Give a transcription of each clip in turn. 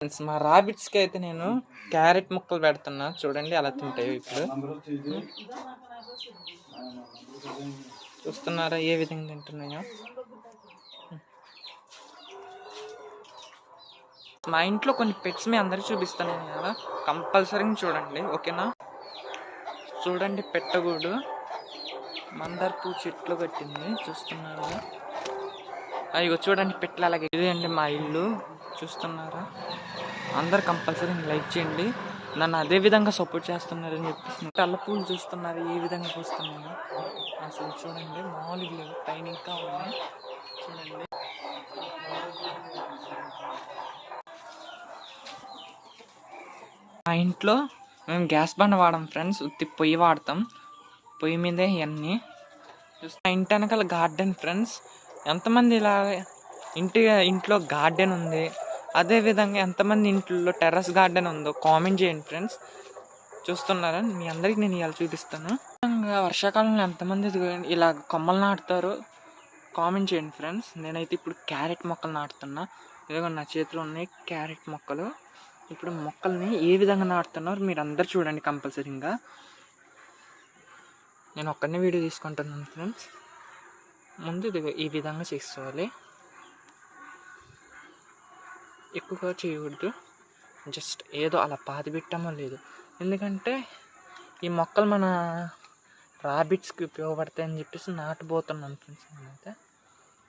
Friends మా రాబిట్స్కి అయితే నేను క్యారెట్ ముక్కలు పెడుతున్నా, చూడండి అలా తింటాయి. ఇప్పుడు చూస్తున్నారా ఏ విధంగా తింటున్నాయో. మా ఇంట్లో కొన్ని పెట్స్ మీ అందరికి చూపిస్తాను కదా, కంపల్సరీగా చూడండి, ఓకేనా. చూడండి పెట్టగూడు మందార పువ్వు చెట్లు కట్టింది, చూస్తున్నారా. అయ్యో చూడండి పెట్లు అలాగే. ఇదే అండి మా ఇల్లు, చూస్తున్నారా. అందరు కంపల్సరీ లైక్ చేయండి, నన్ను అదే విధంగా సపోర్ట్ చేస్తున్నారని చెప్పేసి. తెల్ల పూలు చూస్తున్నారు ఏ విధంగా పూస్తున్నాయో అసలు చూడండి, మామూలుగా లేవు, పైన ఇంకా ఉన్నాయి చూడండి. మా ఇంట్లో మేము గ్యాస్ బండ వాడడం ఫ్రెండ్స్, ఉత్తి పొయ్యి వాడతాం, పొయ్యి మీదే ఇవన్నీ. మా ఇంటి వెనకాల గార్డెన్ ఫ్రెండ్స్. ఎంతమంది ఇలా ఇంట్లో గార్డెన్ ఉంది, అదేవిధంగా ఎంతమంది ఇంట్లో టెర్రస్ గార్డెన్ ఉందో కామెంట్ చేయండి ఫ్రెండ్స్. చూస్తున్నారా, మీ అందరికి నేను ఇలా చూపిస్తాను. వర్షాకాలంలో ఎంతమంది ఇలా కొమ్మలు నాటుతారో కామెంట్ చేయండి ఫ్రెండ్స్. నేనైతే ఇప్పుడు క్యారెట్ మొక్కలు నాటుతున్నా, ఇదిగో నా చేతిలో ఉన్నాయి క్యారెట్ మొక్కలు. ఇప్పుడు మొక్కల్ని ఏ విధంగా నాటుతున్నారు మీరు అందరు చూడండి కంపల్సరీగా. నేను ఒక్కనే వీడియో తీసుకుంటున్నాను ఫ్రెండ్స్. ముందు ఇది ఈ విధంగా చేసుకోవాలి, ఎక్కువగా చేయకూడదు, జస్ట్ ఏదో అలా పాతి పెట్టామో లేదు. ఎందుకంటే ఈ మొక్కలు మన రాబిట్స్కి ఉపయోగపడతాయని చెప్పేసి నాటబోతున్నాను ఫ్రెండ్స్. నేనైతే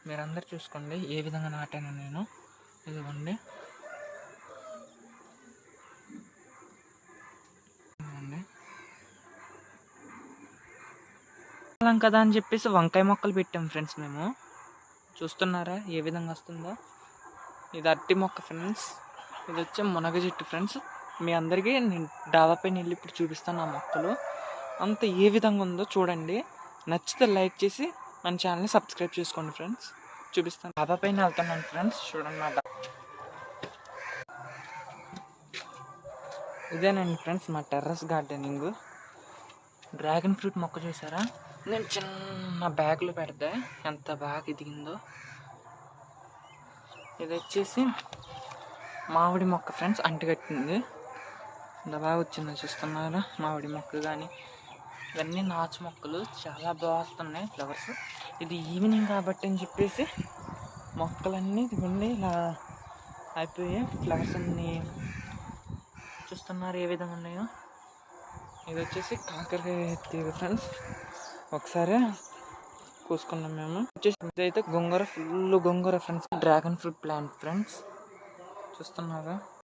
మీరందరూ చూసుకోండి ఏ విధంగా నాటాను నేను. ఇదిగోండి కదా అని చెప్పేసి వంకాయ మొక్కలు పెట్టాం ఫ్రెండ్స్ మేము. చూస్తున్నారా ఏ విధంగా వస్తుందో. ఇది అరటి మొక్క ఫ్రెండ్స్, ఇది వచ్చే మునగ చెట్టు ఫ్రెండ్స్. మీ అందరికీ నేను డాబా పైన వెళ్ళి ఇప్పుడు చూపిస్తాను ఆ మొక్కలు అంత ఏ విధంగా ఉందో చూడండి. నచ్చితే లైక్ చేసి మన ఛానల్ని సబ్స్క్రైబ్ చేసుకోండి ఫ్రెండ్స్. చూపిస్తాను, డాబా పైన వెళ్తున్నాను ఫ్రెండ్స్. చూడండి మా ఇదేనండి ఫ్రెండ్స్ మా టెర్రస్ గార్డెనింగ్. డ్రాగన్ ఫ్రూట్ మొక్క చూసారా, నేను చిన్న బ్యాగ్లో పెడితే ఎంత బాగా ఎదిగిందో. ఇది వచ్చేసి మామిడి మొక్క ఫ్రెండ్స్, అంటుకట్టింది, ఎంత బాగా వచ్చిందో చూస్తున్నారా. మామిడి మొక్క కానీ ఇవన్నీ నాచు మొక్కలు, చాలా బాగా వస్తున్నాయి ఫ్లవర్స్. ఇది ఈవినింగ్ కాబట్టి అని చెప్పేసి మొక్కలన్నీ ఇదిగోండి ఇలా అయిపోయాయి, ఫ్లవర్స్ అన్నీ చూస్తున్నారు ఏ విధంగా ఉన్నాయో. ఇది వచ్చేసి కాకరకాయ తీగ ఫ్రెండ్స్, ఒకసారి కోసుకున్నాం మేము. వచ్చేసి ఇదైతే గోంగూర, ఫుల్ గోంగూర friends. Dragon fruit plant friends, చూస్తున్నారా.